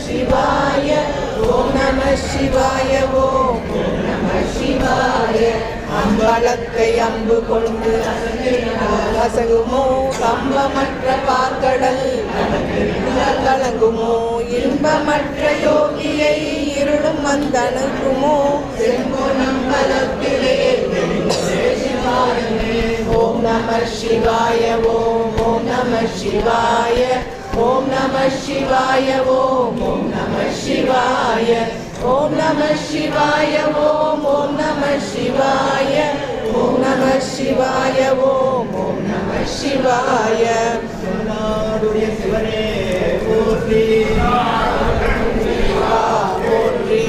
சிவாய ஓம் நம சிவாய ஓம் நம சிவாய. அம்பலத்தை அம்பு கொண்டு அசகுமோ கம்பமற்ற பார்க்கடல் கலங்குமோ இன்பமற்ற யோகியை இருளும் வந்தணுகுமோ ஓம் நம சிவாய ஓம் ஓம் நம சிவாய ஓம் நம சிவாய ஓம் ஓம் நம சிவாய ஓம் நம சிவாய ஓம் ஓம் நம சிவாய ஓம் நம சிவாய ஓம் ஓம் நம சிவாய. சிவனே போற்றி போற்றி.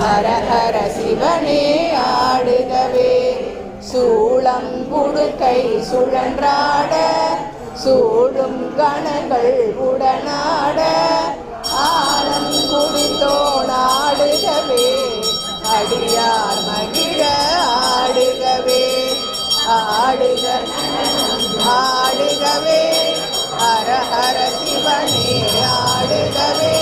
ஹர ஹர சிவனே ஆடுகவே சூளம் குடுக்கை சுழன்றாட சூடும் கணங்கள் உடனாட ஆழம் குடித்தோனாடுகவே அடியார் மகிழ ஆடுகவே ஆடுக ஆடுகவே ஹர ஹர சிவனே ஆடுகவே